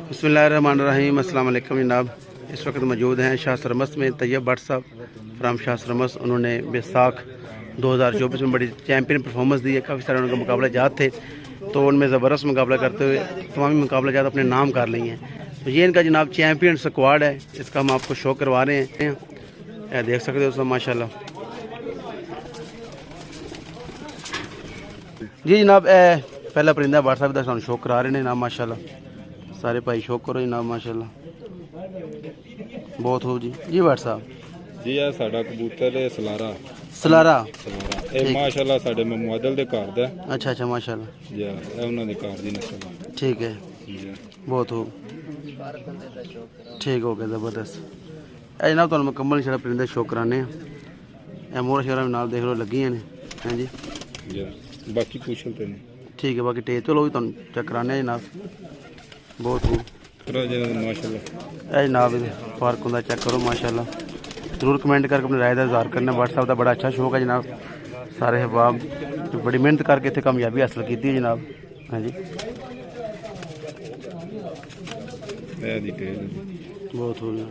बिस्मिल्लाहिर्रहमानिर्रहीम अस्सलाम वालेकुम जनाब। इस वक्त मौजूद हैं शाह सरमस में तैयब भट्ट साहब फ्राम शाह सरमस। उन्होंने बैसाख 2024 में बड़ी चैम्पियन परफॉर्मेंस दी है। काफ़ी सारे उनके मुकाबले जात थे तो उनमें ज़बरदस्त मुकाबला करते हुए तमाम मुकाबले जात अपने नाम कर लिए हैं। तो ये इनका जनाब चैम्पियन स्क्वाड है, इसका हम आपको शो करवा रहे हैं। देख सकते हो सब माशाल्लाह। जी जनाब पहला परिंदा भट्ट साहब का शो करा रहे हैं जनाब माशाल्लाह। सारे भाई शो करो जनाब माशाल्लाह, बहुत हो जी। जी भट्ट साहब जी आ साडा कबूतर है सलारा सलारा ਇਹ ਮਾਸ਼ਾਅੱਲਾ ਸਾਡੇ ਮੁਆਦਲ ਦੇ ਘਰ ਦਾ। अच्छा अच्छा माशाल्लाह ਜੀ ਇਹ ਉਹਨਾਂ ਦੇ ਘਰ ਦੀ ਨਸਲ ਹੈ। ठीक है, ਜੀ बहुत हो ठीक हो गया ज़बरदस्त। ਇਹ जनाब ਤੁਹਾਨੂੰ ਮੁਕੰਮਲ ਸਾਰਾ परिंदा शो कराने हैं। मोहर शहर नाल देख लो लगी ने हैं जी। ਜੀ ਬਾਕੀ ਪੁੱਛਲ ਤੇ ਨਹੀਂ ठीक है, बाकी टेज चलो भी तुम चेक कराने जनाब, बहुत हो ਕਰਾ ਜੀ ਮਾਸ਼ਾਅੱਲਾ। जनाब फार्क होंगे चेक करो माशाल्लाह। जरूर कमेंट करके अपनी राय का इजहार करना। व्हाट्सएप का बड़ा अच्छा शौक है जनाब। सारे अहबाब बड़ी मेहनत करके इतने कामयाबी हासिल की है जनाब। हाँ जी ਇਹ ਦੀ ਟੇਲ बहुत हो गया।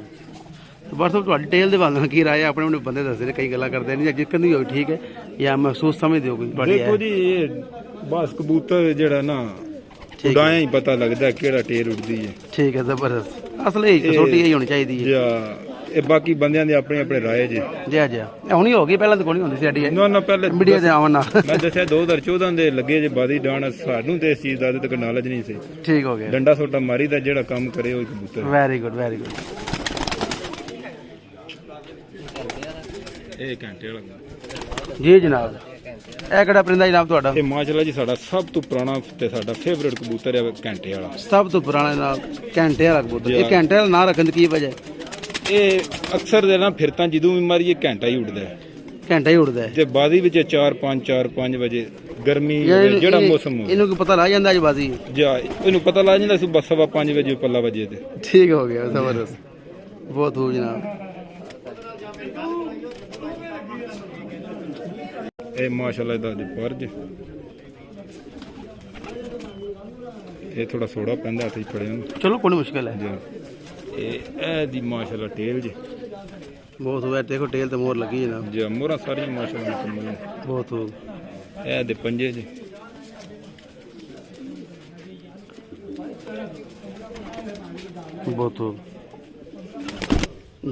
तो व्हाट्सएप थोड़ी टेल के बारे की राय है? अपने अपने बंदे दसते कई गल्लां करते नहीं, जिक्र नहीं होगी ठीक है या महसूस समझते हो कोई? ਦੇਖੋ ਜੀ ਇਹ ਬਸ ਕਬੂਤਰ ਜਿਹੜਾ ਨਾ ਉਡਾਇਆ ਹੀ ਪਤਾ ਲੱਗਦਾ ਕਿਹੜਾ ਟੇਲ ਉੱਡਦੀ ਹੈ। ठीक है ज़बरदस्त। असल यही छोटी यही होनी चाहिए है। ਜਾਂ ਇਹ ਬਾਕੀ ਬੰਦਿਆਂ ਦੀ ਆਪਣੀ ਆਪਣੀ ਰਾਏ ਜੀ। जी जी हुनी हो गई, पहले तो कोई नहीं होंदी सी साडी ਨਾ ਨਾ ਪਹਿਲੇ मीडिया से आवन ना। ਮੈਂ ਦੱਸਿਆ 2014 ਦੇ ਲੱਗੇ ਜੇ ਬਾਦੀ ਡਾਣ, ਸਾਨੂੰ ਤੇ ਇਸ ਚੀਜ਼ ਦਾ ਤੇ ਨੌਲੇਜ ਨਹੀਂ ਸੀ। ठीक हो गया, ਡੰਡਾ ਸੋਟਾ ਮਾਰੀ ਦਾ ਜਿਹੜਾ ਕੰਮ ਕਰੇ ਉਹ ਕਬੂਤਰ। Very good very good. ਇਹ ਘੰਟੇ ਵਾਲਾ जी जनाब ਇਹ ਕਿਹੜਾ परिंदा जनाब ਤੁਹਾਡਾ? ਇਹ ਮਾਸ਼ਾਅੱਲਾ ਜੀ ਸਾਡਾ ਸਭ ਤੋਂ ਪੁਰਾਣਾ ਤੇ ਸਾਡਾ ਫੇਵਰੇਟ ਕਬੂਤਰ ਹੈ ਘੰਟੇ ਵਾਲਾ। ਸਭ ਤੋਂ ਪੁਰਾਣਾ ਜਨਾਬ ਘੰਟੇ ਵਾਲਾ ਕਬੂਤਰ। ਇਹ ਘੰਟੇ ਵਾਲਾ ਨਾਂ ਰੱਖਣ ਦੀ ਕੀ ਵਜ੍ਹਾ ਹੈ? ਇਹ ਅਕਸਰ ਦੇ ਨਾ ਫਿਰਤਾਂ ਜਦੋਂ ਵੀ ਮਾਰੀਏ ਘੰਟਾ ਹੀ ਉੱਡਦਾ ਹੈ ਘੰਟਾ ਹੀ ਉੜਦਾ ਹੈ ਤੇ ਬਾਦੀ ਵਿੱਚ 4-5 ਵਜੇ ਗਰਮੀ ਜਿਹੜਾ ਮੌਸਮ ਹੋਵੇ ਇਹਨੂੰ ਕੀ ਪਤਾ ਲੱਗ ਜਾਂਦਾ ਜੀ ਬਾਜ਼ੀ? ਜਾਂ ਇਹਨੂੰ ਪਤਾ ਲੱਗ ਜਾਂਦਾ ਸੁਬਹ 5:15 ਵਜੇ ਪੱਲਾ ਵਜੇ ਤੇ। ठीक हो गया ज़बरदस्त, बहुत हो जनाब। ਇਹ ਮਾਸ਼ਾਅੱਲਾ ਦਾ ਦੀ ਪਰਜ ਇਹ ਥੋੜਾ ਸੋੜਾ ਪੈਂਦਾ ਹੱਥ 'ਚ ਫੜਿਆ ਨੂੰ। चलो कोई मुश्किल है। ਜੀ ਇਹ ਦੀ ਮਾਸ਼ਾਅੱਲਾ ਟੇਲ ਜੀ बहुत हुआ, देखो टेल तो मोर लगी जनाब, ਜੀ ਮੋਹਰਾਂ ਸਾਰੀਆਂ ਮਾਸ਼ਾਅੱਲਾ ਮੁਕੰਮਲ ਨੇ। बहुत हो ਇਹ ਦੇ ਪੰਜੇ ਜੀ बहुत हो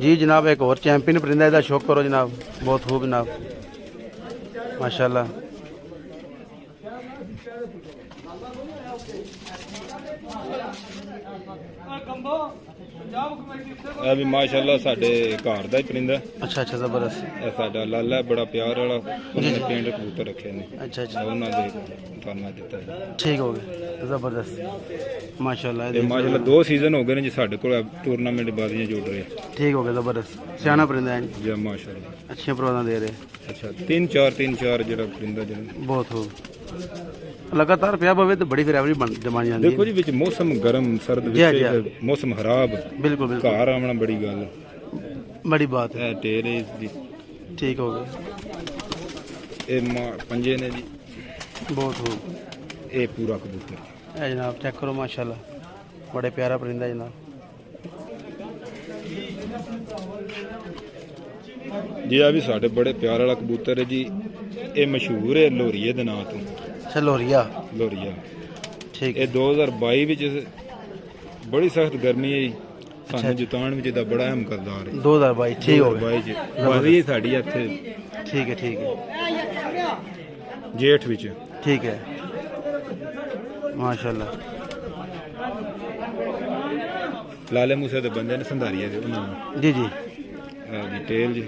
जी जनाब। एक और चैंपियन परिंदा इसका शौक करो जनाब, बहुत हो जनाब माशाल्लाह। ਇਹ ਵੀ ਮਾਸ਼ਾਅੱਲਾ ਸਾਡੇ ਘਰ ਦਾ ਹੀ ਪਰਿੰਦਾ। अच्छा अच्छा ज़बरदस्त। ਇਹ ਸਾਡਾ ਲਾਲਾ ਬੜਾ ਪਿਆਰ ਵਾਲਾ, ਉਹਨੇ ਪਿੰਡ ਕਬੂਤਰ ਰੱਖੇ ਨੇ, अच्छा अच्छा ਉਹਨਾਂ ਦੇ ਫਰਮਾ ਦਿੱਤਾ ਹੈ। ठीक हो गया ज़बरदस्त माशाल्लाह। ਇਹ ਮਾਸ਼ਾਅੱਲਾ 2 ਸੀਜ਼ਨ ਹੋ ਗਏ ਨੇ ਜੀ ਸਾਡੇ ਕੋਲ ਟੂਰਨਾਮੈਂਟ ਬਾਜ਼ੀਆਂ ਜੁੜ ਰਹੇ। ठीक हो गया ज़बरदस्त, सियाना परिंदा है, ਜੀ ਮਾਸ਼ਾਅੱਲਾ। अच्छे प्रोग्राम दे रहे, ਅੱਛਾ 3-4 ਜਿਹੜਾ ਪਰਿੰਦਾ ਜਿਹੜਾ बहुत हो। लगातार ਪਿਆ ਪਵੇ ਤੇ ਬੜੀ ਫਿਰ ਐਵਰੇਜ ਬਣ ਜਾਂਦੀ ਦੇਖੋ ਜੀ ਵਿੱਚ ਮੌਸਮ ਗਰਮ ਸਰਦ ਜੀ, ਵਿੱਚ ਜੀ। ਮੌਸਮ ਖਰਾਬ, बिल्कुल बिल्कुल ਘਰ ਆਉਣਾ ਬੜੀ ਗੱਲ। बड़ी बात है। ਇਹ ਟੇਰੇ ਦੀ ठीक हो गया, ਇਹ ਪੰਜੇ ਨੇ ਜੀ। बहुत हो। ਇਹ ਪੂਰਾ ਕਬੂਤਰ है जनाब चेक करो माशाल्लाह, बड़े प्यारा परिंदा है जनाब। ਜੀ ਆ ਵੀ ਸਾਡੇ ਬੜੇ ਪਿਆਰ ਵਾਲਾ ਕਬੂਤਰ ਹੈ ਜੀ। ਇਹ ਮਸ਼ਹੂਰ ਹੈ ਲੋਰੀਏ ਦੇ ਨਾਂ ਤੋਂ। अच्छा लोरिया, ਲੋਰੀਆ ठीक ਇਹ 2022 ਵਿੱਚ ਬੜੀ ਸਖਤ ਗਰਮੀ ਹੈ ਜੀ। ਸਾਨੂੰ ਜਿਤਾਉਣ ਵਿੱਚ ਇਹਦਾ ਬੜਾ ਅਹਿਮ ਕਿਰਦਾਰ ਹੈ। 2022 ठीक हो गया, 2022 ਚ ਬਾਜ਼ੀ ਸਾਡੀ ਇੱਥੇ ठीक है ਜੇਠ ਵਿੱਚ। ठीक है माशाल्लाह। ਲਾਲੇ ਮੂਸੇ ਦੇ ਬੰਦੇ ਨੇ ਸੰਧਾਰੀਏ ਦੇ ਉਹਨਾਂ ਨੂੰ। जी जी ਆਹ ਜੀ ਟੇਲ ਜੀ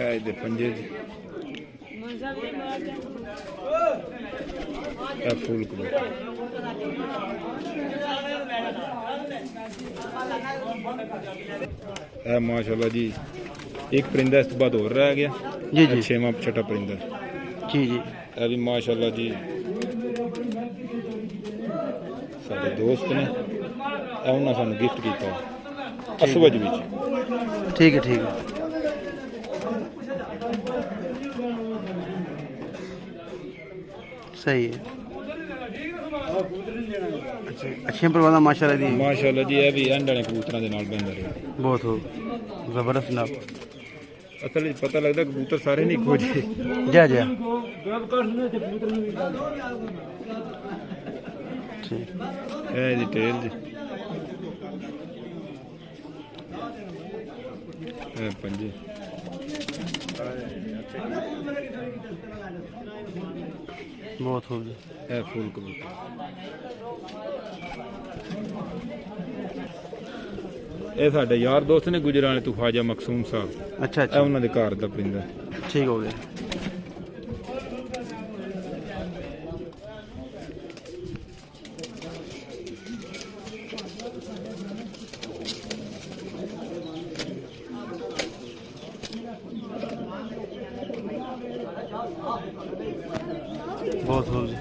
ਇਹ ਦੇ ਪੰਜੇ ਜੀ। ਇਹ ਫੁੱਲ ਕਬੂਤਰ ਇਹ ਮਾਸ਼ਾਅੱਲਾ ਜੀ। ਇੱਕ ਪਰਿੰਦਾ ਇਸ ਤੋਂ ਬਾਅਦ ਹੋਰ ਰਹਿ ਗਿਆ जी जी 6ਵਾਂ ਛਟਾ ਪਰਿੰਦਾ। जी जी ਇਹ ਵੀ ਮਾਸ਼ਾਅੱਲਾ ਜੀ ਸਾਡੇ ਦੋਸਤ ਨੇ, ਇਹ ਉਹਨਾਂ ਸਾਨੂੰ ਗਿਫਟ ਕੀਤਾ ਅਸਵਜ ਵਿੱਚ। ठीक है ठीक है। सही है। अच्छा अच्छे प्रबंध माशाल्लाह दी माशाल्लाह जी, ਇਹ ਵੀ ਐਂਡ ਵਾਲੇ ਕਬੂਤਰਾਂ ਦੇ ਨਾਲ ਬੰਦਾ ਰਿਹਾ। बहुत हो ज़बरदस्त जनाब। ਅਸਲ ਵਿੱਚ ਪਤਾ ਲੱਗਦਾ ਕਬੂਤਰ ਸਾਰੇ ਨਹੀਂ ਇੱਕੋ ਜਿਹੇ। जय जय ठीक ਇਹ ਇਹਦੀ ਟੇਲ ਜੀ, ਇਹ ਪੰਜੇ, बहुत हो जी। ਇਹ ਫੁੱਲ ਕਬੂਤਰ। ਇਹ ਸਾਡੇ ਯਾਰ ਦੋਸਤ ਨੇ ਗੁਜਰਾਣੇ ਤੋਂ ਖਵਾਜਾ ਮਕਸੂਮ ਸਾਹਿਬ, अच्छा ਇਹ अच्छा ਉਹਨਾਂ ਦੇ ਘਰ ਦਾ ਪਰਿੰਦਾ। ठीक हो गया। बहुत हो जी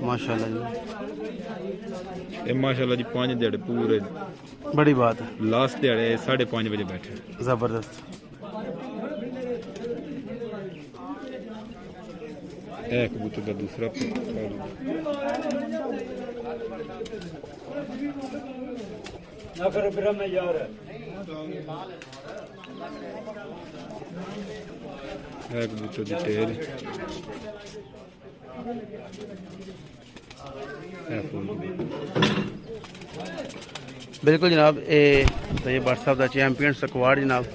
माशाल्लाह जी, ਇਹ ਮਾਸ਼ਾਅੱਲਾ ਜੀ 5 ਦਿਹਾੜੇ ਪੂਰੇ, बड़ी बात है, ਲਾਸਟ ਦਿਹਾੜੇ 5:30 ਵਜੇ ਬੈਠੇ। ज़बरदस्त। ਇਹ ਕਬੂਤਰ ਦਾ ਦੂਸਰਾ ਇਹ ਕਬੂਤਰ ਦੀ ਟੇਲ, ਇਹ ਫੁੱਲ बिल्कुल जनाब, ये तो ये व्हाट्सअप का चैंपियन स्क्वाड जनाब।